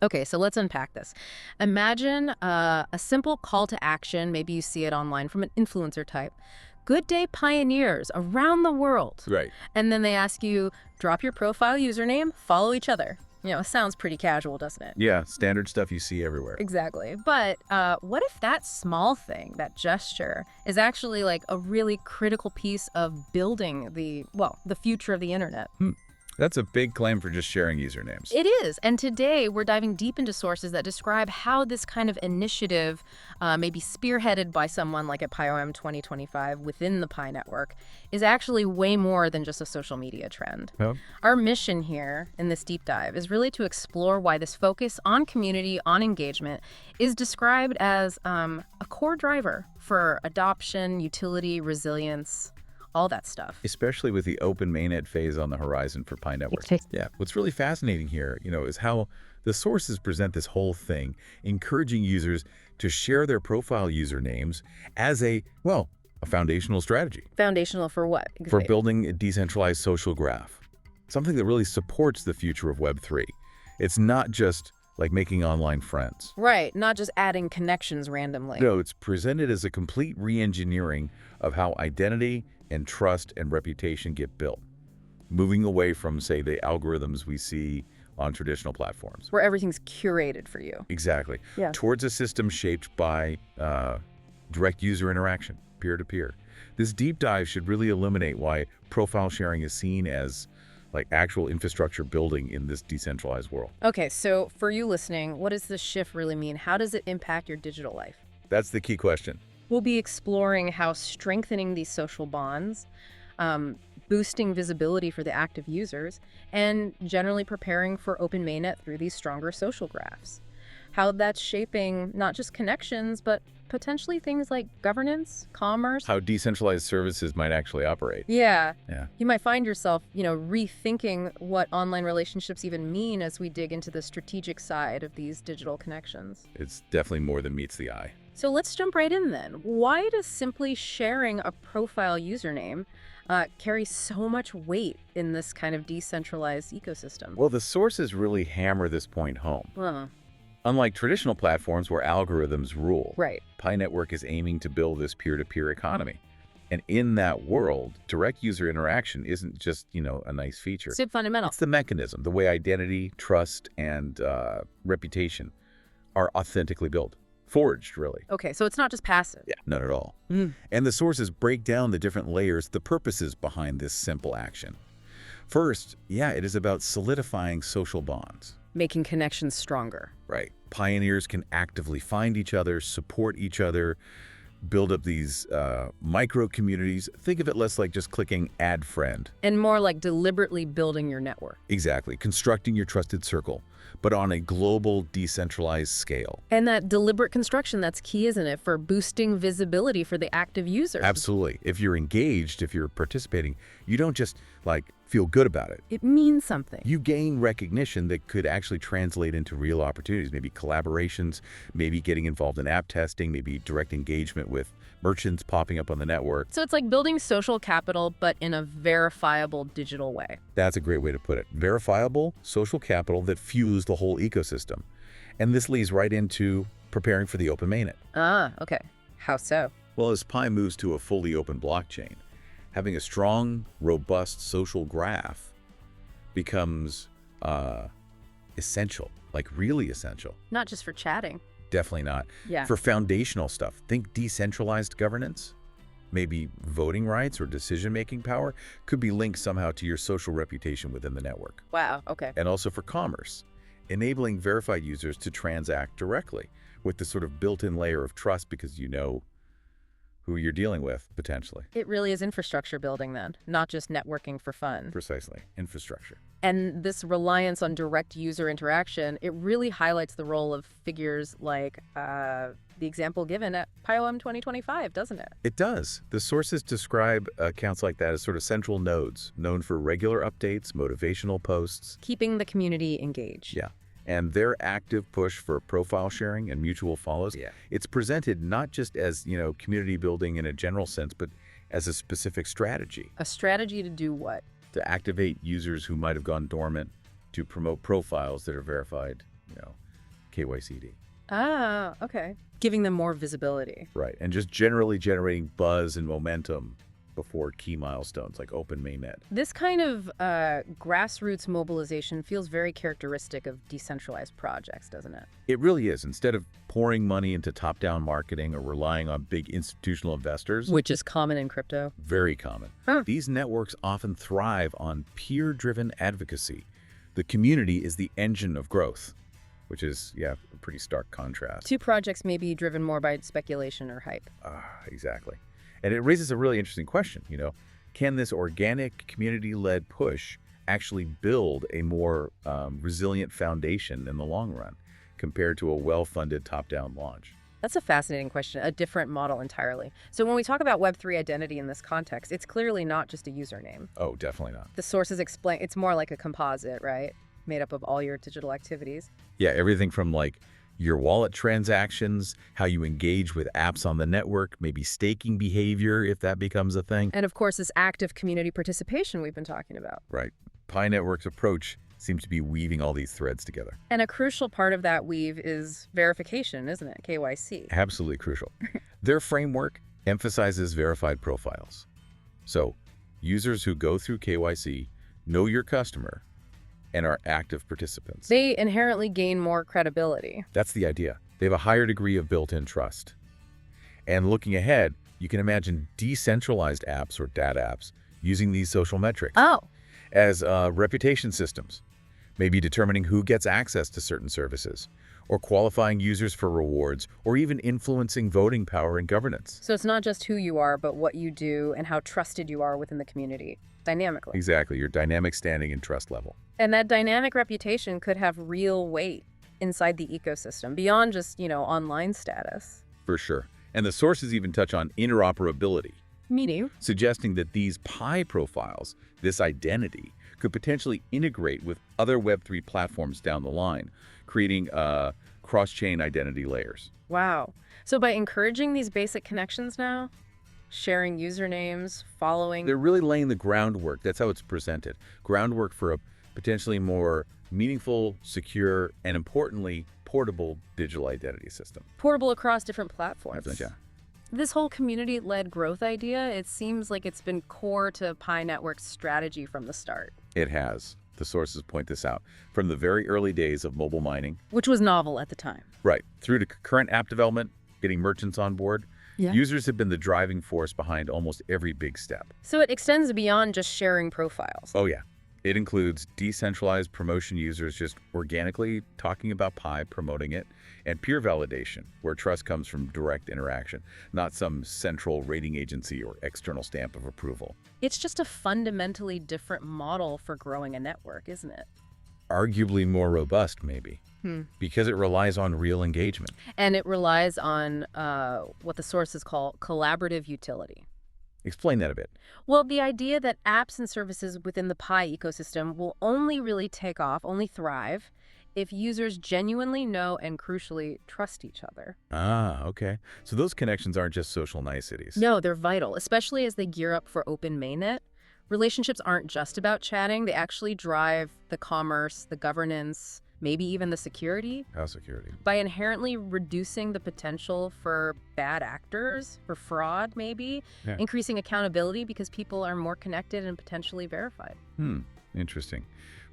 Okay, so let's unpack this. Imagine a simple call to action. Maybe you see it online from an influencer type. Good day, pioneers around the world. Right. And then they ask you, drop your profile username, follow each other. It sounds pretty casual, doesn't it? Yeah, standard stuff you see everywhere. Exactly. But what if that small thing, that gesture, is actually like a really critical piece of building the future of the internet? That's a big claim for just sharing usernames. It is. And today we're diving deep into sources that describe how this kind of initiative, maybe spearheaded by someone like at PyOM 2025 within the Pi network, is actually way more than just a social media trend. Yep. Our mission here in this deep dive is really to explore why this focus on community, on engagement, is described as a core driver for adoption, utility, resilience, all that stuff. Especially with the open mainnet phase on the horizon for Pi Network. Yeah. What's really fascinating here, is how the sources present this whole thing, encouraging users to share their profile usernames as a foundational strategy. Foundational for what? For building a decentralized social graph. Something that really supports the future of Web3. It's not just like making online friends. Right, not just adding connections randomly. No, it's presented as a complete re-engineering of how identity and trust and reputation get built, moving away from, say, the algorithms we see on traditional platforms. Where everything's curated for you. Exactly. Yeah. Towards a system shaped by direct user interaction, peer-to-peer. This deep dive should really illuminate why profile sharing is seen as like actual infrastructure building in this decentralized world. Okay, so for you listening, what does this shift really mean? How does it impact your digital life? That's the key question. We'll be exploring how strengthening these social bonds, boosting visibility for the active users, and generally preparing for open mainnet through these stronger social graphs. How that's shaping not just connections, but potentially things like governance, commerce. How decentralized services might actually operate. Yeah. Yeah. You might find yourself, rethinking what online relationships even mean as we dig into the strategic side of these digital connections. It's definitely more than meets the eye. So let's jump right in then. Why does simply sharing a profile username carry so much weight in this kind of decentralized ecosystem? Well, the sources really hammer this point home. Unlike traditional platforms where algorithms rule, Right. Pi Network is aiming to build this peer-to-peer economy. And in that world, direct user interaction isn't just, a nice feature. It's fundamental. It's the mechanism, the way identity, trust, and reputation are authentically built. Forged, really. Okay, so it's not just passive. Yeah, not at all. And the sources break down the different layers, the purposes behind this simple action. First, it is about solidifying social bonds. Making connections stronger. Right. Pioneers can actively find each other, support each other, build up these micro communities. Think of it less like just clicking add friend. And more like deliberately building your network. Exactly. Constructing your trusted circle, but on a global, decentralized scale. And that deliberate construction, that's key, isn't it, for boosting visibility for the active users? Absolutely. If you're engaged, if you're participating, you don't just feel good about it. It means something. You gain recognition that could actually translate into real opportunities, maybe collaborations, maybe getting involved in app testing, maybe direct engagement with merchants popping up on the network. So it's like building social capital, but in a verifiable digital way. That's a great way to put it. Verifiable social capital that fuels the whole ecosystem. And this leads right into preparing for the open mainnet. Ah, okay. How so? Well, as Pi moves to a fully open blockchain, having a strong, robust social graph becomes essential, really essential. Not just for chatting. Definitely not. Yeah. For foundational stuff, think decentralized governance, maybe voting rights or decision-making power could be linked somehow to your social reputation within the network. Wow, okay. And also for commerce, enabling verified users to transact directly with the sort of built-in layer of trust because you know who you're dealing with, potentially. It really is infrastructure building then, not just networking for fun. Precisely. Infrastructure. And this reliance on direct user interaction, it really highlights the role of figures like the example given at PyOM 2025, doesn't it? It does. The sources describe accounts like that as sort of central nodes, known for regular updates, motivational posts. Keeping the community engaged. Yeah. And their active push for profile sharing and mutual follows, it's presented not just as, community building in a general sense, but as a specific strategy. A strategy to do what? To activate users who might have gone dormant, to promote profiles that are verified, KYCD. Ah, okay. Giving them more visibility. Right, and just generally generating buzz and momentum before key milestones like open mainnet. This kind of grassroots mobilization feels very characteristic of decentralized projects, doesn't it? It really is. Instead of pouring money into top-down marketing or relying on big institutional investors, Which is common in crypto. very common, these networks often thrive on peer-driven advocacy. The community is the engine of growth, which is, a pretty stark contrast. Two projects may be driven more by speculation or hype. Exactly. And it raises a really interesting question, can this organic community-led push actually build a more resilient foundation in the long run compared to a well-funded top-down launch? That's a fascinating question, a different model entirely. So when we talk about Web3 identity in this context, it's clearly not just a username. Oh, definitely not. The sources explain it's more like a composite, right? Made up of all your digital activities. Yeah, everything from like your wallet transactions, how you engage with apps on the network, maybe staking behavior if that becomes a thing. And of course, this active community participation we've been talking about. Right. Pi Network's approach seems to be weaving all these threads together. And a crucial part of that weave is verification, isn't it? KYC. Absolutely crucial. Their framework emphasizes verified profiles. So users who go through KYC know your customer and are active participants. They inherently gain more credibility. That's the idea. They have a higher degree of built-in trust. And looking ahead, you can imagine decentralized apps or data apps using these social metrics as reputation systems, maybe determining who gets access to certain services, or qualifying users for rewards, or even influencing voting power and governance. So it's not just who you are, but what you do and how trusted you are within the community, dynamically. Exactly, your dynamic standing and trust level. And that dynamic reputation could have real weight inside the ecosystem, beyond just, online status. For sure. And the sources even touch on interoperability, Meaning? suggesting that these Pi profiles, this identity, could potentially integrate with other Web3 platforms down the line, creating cross-chain identity layers. Wow. So by encouraging these basic connections now, sharing usernames, following... They're really laying the groundwork. That's how it's presented. Groundwork for a potentially more meaningful, secure, and importantly, portable digital identity system. portable across different platforms. Yeah. This whole community-led growth idea, it seems like it's been core to Pi Network's strategy from the start. It has. The sources point this out. From the very early days of mobile mining, Which was novel at the time. right, through to current app development, getting merchants on board, users have been the driving force behind almost every big step. So it extends beyond just sharing profiles. Oh yeah. It includes decentralized promotion users just organically talking about Pi, promoting it, and peer validation, where trust comes from direct interaction, not some central rating agency or external stamp of approval. It's just a fundamentally different model for growing a network, isn't it? Arguably more robust, maybe, because it relies on real engagement. And it relies on what the sources call collaborative utility. Explain that a bit. Well, the idea that apps and services within the Pi ecosystem will only really take off, only thrive, if users genuinely know and crucially trust each other. Ah, okay. So those connections aren't just social niceties. No, they're vital, especially as they gear up for open mainnet. Relationships aren't just about chatting. They actually drive the commerce, the governance, maybe even the security. How security? By inherently reducing the potential for bad actors, for fraud maybe, increasing accountability because people are more connected and potentially verified. Interesting.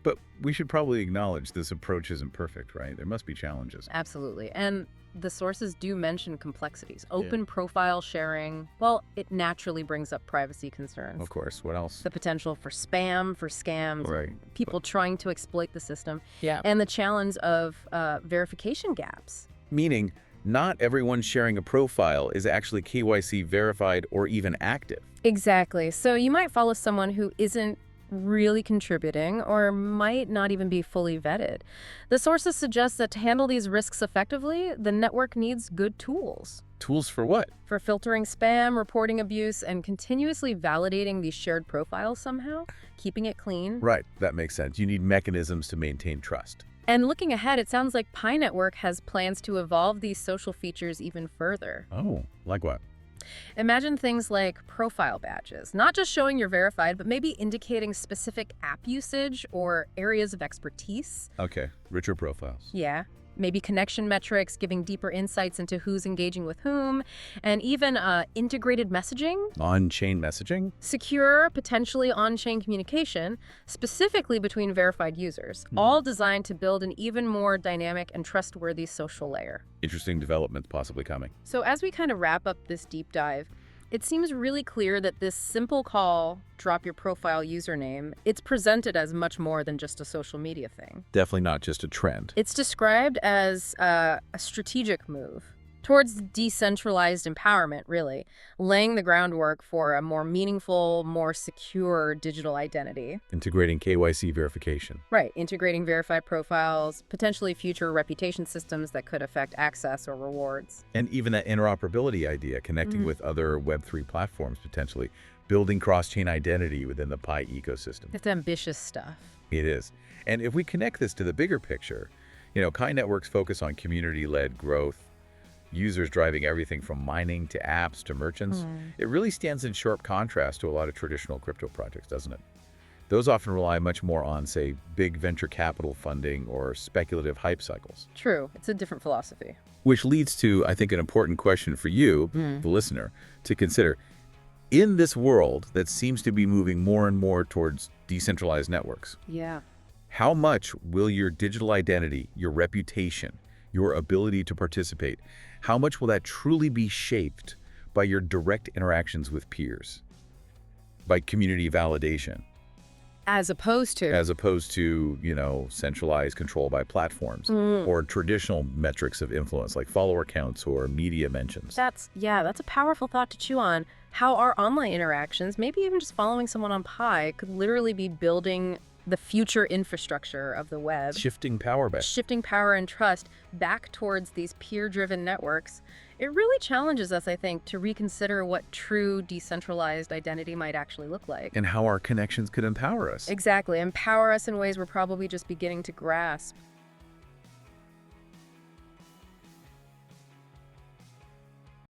But we should probably acknowledge this approach isn't perfect, right? There must be challenges. Absolutely. And the sources do mention complexities. Open profile sharing, well, it naturally brings up privacy concerns. Of course. What else? The potential for spam, for scams, people trying to exploit the system, and the challenge of verification gaps. Meaning, not everyone sharing a profile is actually KYC verified or even active. Exactly. So you might follow someone who isn't really contributing or might not even be fully vetted. The sources suggest that to handle these risks effectively, the network needs good tools. Tools for what? For filtering spam, reporting abuse, and continuously validating these shared profiles somehow, keeping it clean. Right, that makes sense. You need mechanisms to maintain trust. And looking ahead, it sounds like Pi Network has plans to evolve these social features even further. Oh, like what? Imagine things like profile badges, not just showing you're verified, but maybe indicating specific app usage or areas of expertise. Okay, richer profiles. Yeah. maybe connection metrics, giving deeper insights into who's engaging with whom, and even integrated messaging. On-chain messaging? Secure, potentially on-chain communication, specifically between verified users, all designed to build an even more dynamic and trustworthy social layer. Interesting developments possibly coming. So as we kind of wrap up this deep dive, it seems really clear that this simple call, drop your profile username, it's presented as much more than just a social media thing. Definitely not just a trend. It's described as a strategic move towards decentralized empowerment, really, laying the groundwork for a more meaningful, more secure digital identity. Integrating KYC verification. Right, integrating verified profiles, potentially future reputation systems that could affect access or rewards. And even that interoperability idea, connecting with other Web3 platforms potentially, building cross-chain identity within the Pi ecosystem. It's ambitious stuff. It is. And if we connect this to the bigger picture, Pi networks focus on community-led growth, users driving everything from mining to apps to merchants. It really stands in sharp contrast to a lot of traditional crypto projects, doesn't it? Those often rely much more on, say, big venture capital funding or speculative hype cycles. True. It's a different philosophy. Which leads to, I think, an important question for you, the listener, to consider. In this world that seems to be moving more and more towards decentralized networks, how much will your digital identity, your reputation, your ability to participate, how much will that truly be shaped by your direct interactions with peers, by community validation? As opposed to, centralized control by platforms or traditional metrics of influence like follower counts or media mentions. That's a powerful thought to chew on. How our online interactions, maybe even just following someone on Pi, could literally be building the future infrastructure of the web. Shifting power and trust back towards these peer-driven networks. It really challenges us, I think, to reconsider what true decentralized identity might actually look like. And how our connections could empower us. Exactly. Empower us in ways we're probably just beginning to grasp.